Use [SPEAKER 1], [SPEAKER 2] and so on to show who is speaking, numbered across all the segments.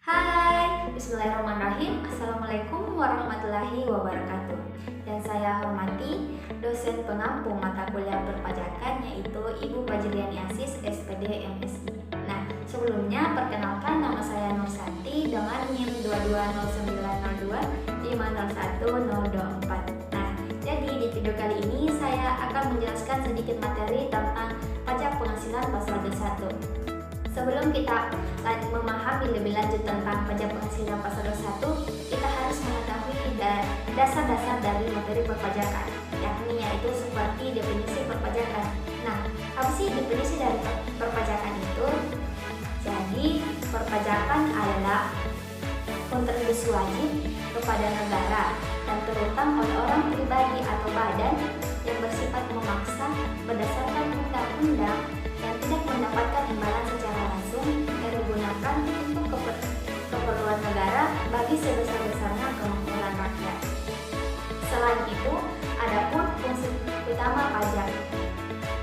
[SPEAKER 1] Hai, bismillahirrahmanirrahim. Assalamualaikum warahmatullahi wabarakatuh. Yang saya hormati dosen pengampu mata kuliah perpajakan yaitu Ibu Fajriani Asis, SPD MSI. Nah, sebelumnya perkenalkan nama saya Nursanti dengan NIM 220902501024. Nah, jadi di video kali ini saya akan menjelaskan sedikit materi tentang pajak penghasilan pasal 21. Sebelum kita memahami lebih lanjut tentang pajak penghasilan pasal 21, kita harus mengetahui dasar-dasar dari materi perpajakan, yaitu seperti definisi perpajakan. Nah, apa sih definisi dari perpajakan itu? Jadi, perpajakan adalah kontribusi wajib kepada negara dan terutang oleh orang pribadi atau badan yang bersifat memaksa berdasarkan undang-undang yang tidak mendapatkan imbalan secara langsung dan digunakan untuk keperluan negara bagi sebesar-besarnya kemakmuran rakyat. Selain itu, adapun fungsi utama pajak.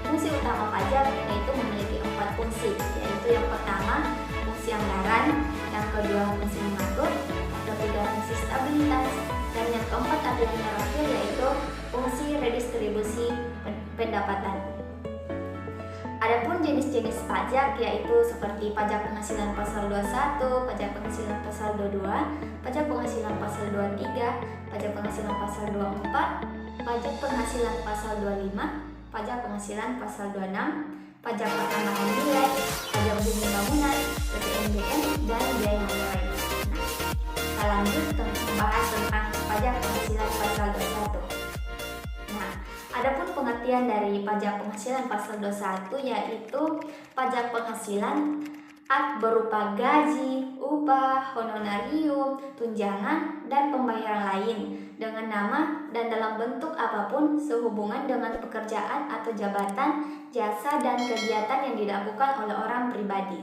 [SPEAKER 1] Fungsi utama pajak yaitu memiliki 4 fungsi, yaitu yang pertama fungsi anggaran, yang kedua fungsi mengatur, yang ketiga fungsi stabilitas, dan yang keempat atau yang terakhir yaitu fungsi redistribusi pendapatan. Adapun jenis-jenis pajak yaitu seperti pajak penghasilan pasal 21, pajak penghasilan pasal 22, pajak penghasilan pasal 23, pajak penghasilan pasal 24, pajak penghasilan pasal 25, pajak penghasilan pasal 26, pajak pertambahan nilai, pajak bumi bangunan, PPNBM, dan biaya lain. Kita lanjut membahas tentang pajak penghasilan pasal 21. Adapun pengertian dari pajak penghasilan pasal 21 yaitu pajak penghasilan berupa gaji, upah, honorarium, tunjangan, dan pembayaran lain dengan nama dan dalam bentuk apapun sehubungan dengan pekerjaan atau jabatan, jasa, dan kegiatan yang dilakukan oleh orang pribadi.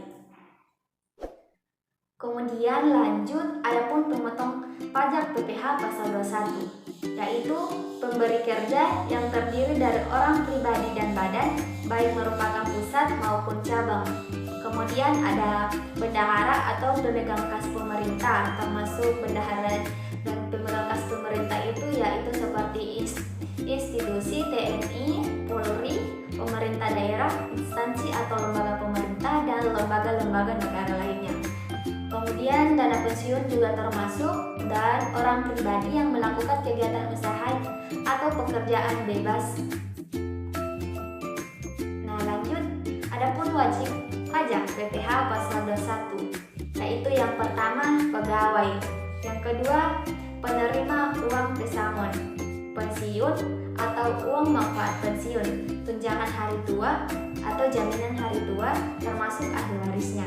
[SPEAKER 1] Kemudian lanjut, adapun pemotong pajak PPh pasal 21 yaitu pemberi kerja yang terdiri dari orang pribadi dan badan baik merupakan pusat maupun cabang. Kemudian ada bendahara atau pemegang kas pemerintah, termasuk bendahara dan pemegang kas pemerintah itu yaitu seperti institusi TNI, Polri, pemerintah daerah, instansi atau lembaga pemerintah, dan lembaga-lembaga negara lainnya. Kemudian dana pensiun juga termasuk dan orang pribadi yang melakukan kegiatan usaha atau pekerjaan bebas. Nah, lanjut, adapun wajib pajak PPh pasal 21 yaitu yang pertama pegawai, yang kedua penerima uang pesangon, pensiun atau uang manfaat pensiun, tunjangan hari tua atau jaminan hari tua termasuk ahli warisnya.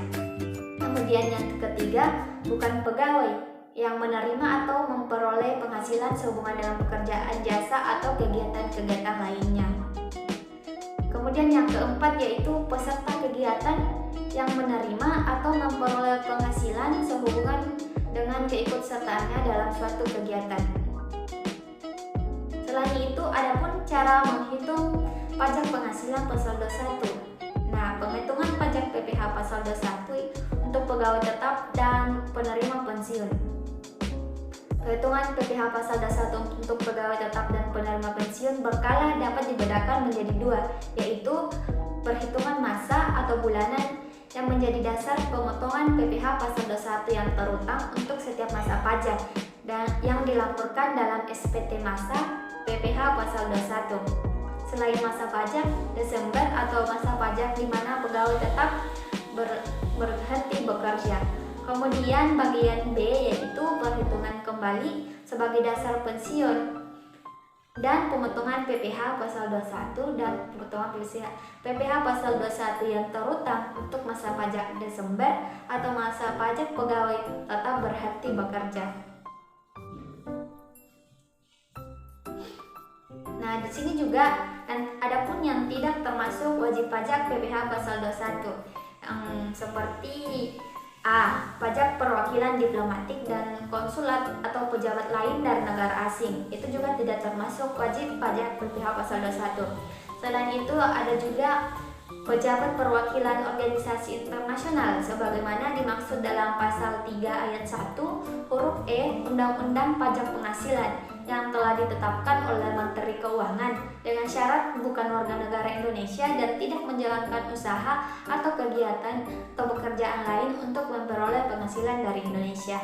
[SPEAKER 1] Kemudian yang ketiga, bukan pegawai yang menerima atau memperoleh penghasilan sehubungan dengan pekerjaan, jasa, atau kegiatan-kegiatan lainnya. Kemudian yang keempat yaitu peserta kegiatan yang menerima atau memperoleh penghasilan sehubungan dengan keikutsertaannya dalam suatu kegiatan. Selain itu, adapun cara menghitung pajak penghasilan pasal 21. Nah, penghitungan pajak PPh pasal 21 untuk pegawai tetap dan penerima pensiun. Perhitungan PPh pasal 21 untuk pegawai tetap dan penerima pensiun berkala dapat dibedakan menjadi dua, yaitu perhitungan masa atau bulanan yang menjadi dasar pemotongan PPh pasal 21 yang terutang untuk setiap masa pajak dan yang dilaporkan dalam SPT masa PPh pasal 21. Selain masa pajak Desember atau masa pajak di mana pegawai tetap berhenti bekerja. Kemudian bagian B yaitu perhitungan kembali sebagai dasar pensiun dan pemotongan PPh pasal 21 dan pemotongan PPh pasal 21 yang terutang untuk masa pajak Desember atau masa pajak pegawai tetap berhenti bekerja. Nah, di sini juga adapun yang tidak termasuk wajib pajak PPh pasal 21 seperti A. Pajak perwakilan diplomatik dan konsulat atau pejabat lain dari negara asing. Itu juga tidak termasuk wajib pajak PPh pasal 21. Selain itu ada juga pejabat perwakilan organisasi internasional sebagaimana dimaksud dalam pasal 3 ayat 1 huruf E Undang-Undang Pajak Penghasilan yang telah ditetapkan oleh Menteri Keuangan dengan syarat bukan warga negara Indonesia dan tidak menjalankan usaha atau kegiatan atau pekerjaan lain untuk memperoleh penghasilan dari Indonesia.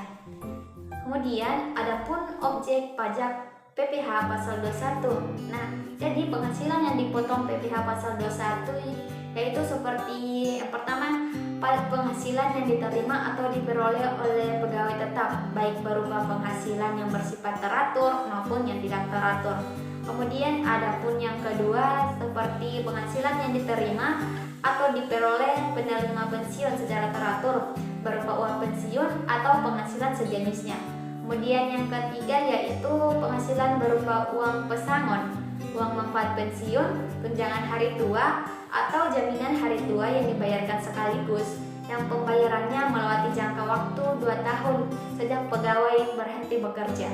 [SPEAKER 1] Kemudian adapun objek pajak PPh pasal 21. Nah, jadi penghasilan yang dipotong PPh pasal 21 yaitu seperti yang pertama, penghasilan yang diterima atau diperoleh oleh pegawai tetap, baik berupa penghasilan yang bersifat teratur maupun yang tidak teratur. Kemudian adapun yang kedua seperti penghasilan yang diterima atau diperoleh penerima pensiun secara teratur berupa uang pensiun atau penghasilan sejenisnya. Kemudian yang ketiga yaitu penghasilan berupa uang pesangon, uang manfaat pensiun, tunjangan hari tua, atau jaminan hari tua yang dibayarkan sekaligus, yang pembayarannya melewati jangka waktu 2 tahun sejak pegawai berhenti bekerja.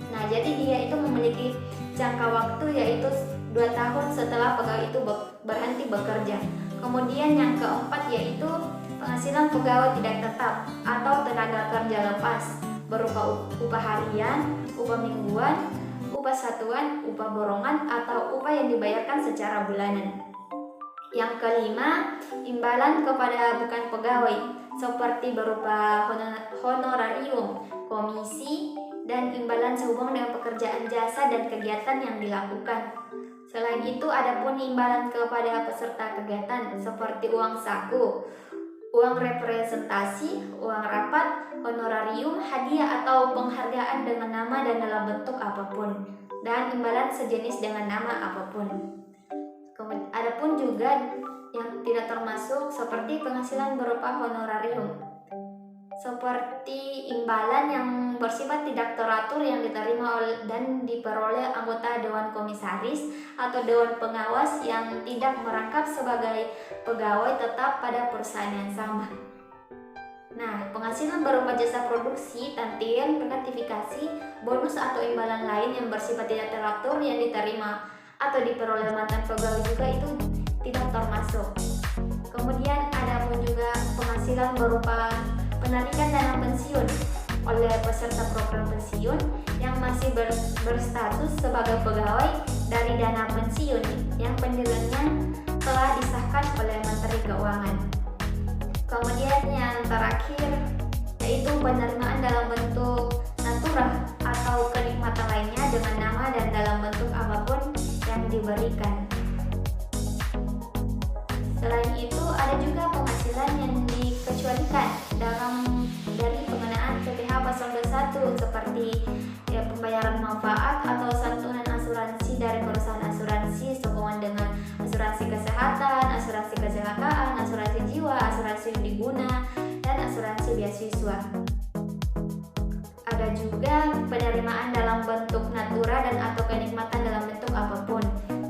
[SPEAKER 1] Nah, jadi dia itu memiliki jangka waktu yaitu 2 tahun setelah pegawai itu berhenti bekerja. Kemudian yang keempat yaitu penghasilan pegawai tidak tetap atau tenaga kerja lepas berupa upah harian, upah mingguan, upah satuan, upah borongan, atau upah yang dibayarkan secara bulanan. Yang kelima, imbalan kepada bukan pegawai seperti berupa honorarium, komisi, dan imbalan sehubungan dengan pekerjaan jasa dan kegiatan yang dilakukan. Selain itu, adapun imbalan kepada peserta kegiatan seperti uang saku, uang representasi, uang rapat, honorarium, hadiah atau penghargaan dengan nama dan dalam bentuk apapun, dan imbalan sejenis dengan nama apapun. Adapun juga yang tidak termasuk seperti penghasilan berupa honorarium, seperti imbalan yang bersifat tidak teratur yang diterima dan diperoleh anggota Dewan Komisaris atau Dewan Pengawas yang tidak merangkap sebagai pegawai tetap pada perusahaan yang sama. Nah, penghasilan berupa jasa produksi, tantian, gratifikasi, bonus atau imbalan lain yang bersifat tidak teratur yang diterima atau diperoleh mantan pegawai juga itu tidak termasuk. Kemudian ada pun juga penghasilan berupa penarikan dana pensiun oleh peserta program pensiun yang masih berstatus sebagai pegawai dari dana pensiun yang pendiriannya telah disahkan oleh Menteri Keuangan. Kemudian yang terakhir yaitu penerimaan dalam bentuk natura atau kenikmatan lainnya dengan nama dan dalam bentuk apapun yang diberikan. Selain itu ada juga penghasilan yang dikecualikan dari pengenaan PPh pasal 21 seperti pembayaran manfaat atau santunan asuransi dari perusahaan asuransi sehubungan dengan asuransi kesehatan, asuransi kecelakaan, asuransi jiwa, asuransi undiguna, dan asuransi beasiswa. Ada juga penerimaan dalam bentuk natura dan atau kenikmatan dalam bentuk apapun.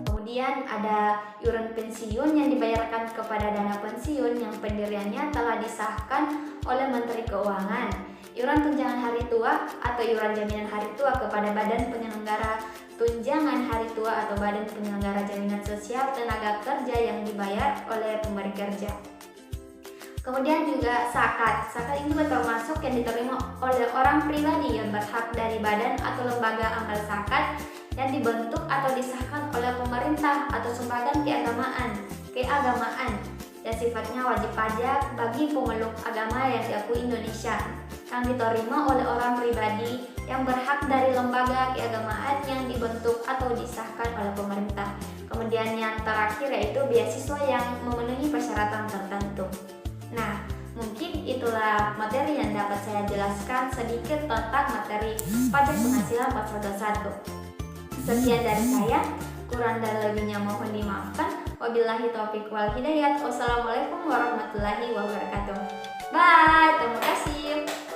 [SPEAKER 1] Kemudian ada iuran pensiun yang dibayarkan kepada dana pensiun yang pendiriannya telah disahkan oleh Menteri Keuangan. Iuran tunjangan hari tua atau iuran jaminan hari tua kepada Badan Penyelenggara Tunjangan Hari Tua atau Badan Penyelenggara Jaminan Sosial Tenaga Kerja yang dibayar oleh pemberi kerja. Kemudian juga zakat. Zakat ini juga termasuk yang diterima oleh orang pribadi yang berhak dari badan atau lembaga amal zakat yang dibentuk atau disahkan oleh pemerintah atau sumbangan keagamaan dan sifatnya wajib pajak bagi pemeluk agama yang diakui Indonesia yang diterima oleh orang pribadi yang berhak dari lembaga keagamaan yang dibentuk atau disahkan oleh pemerintah. Kemudian yang terakhir yaitu beasiswa yang memenuhi persyaratan tertentu. Nah, mungkin itulah materi yang dapat saya jelaskan sedikit tentang materi pajak penghasilan pasal 21. Sekian dari saya, kurang dan lebihnya mohon dimaafkan. Wabillahi taufiq wal hidayah. Wassalamualaikum warahmatullahi wabarakatuh. Bye, terima kasih.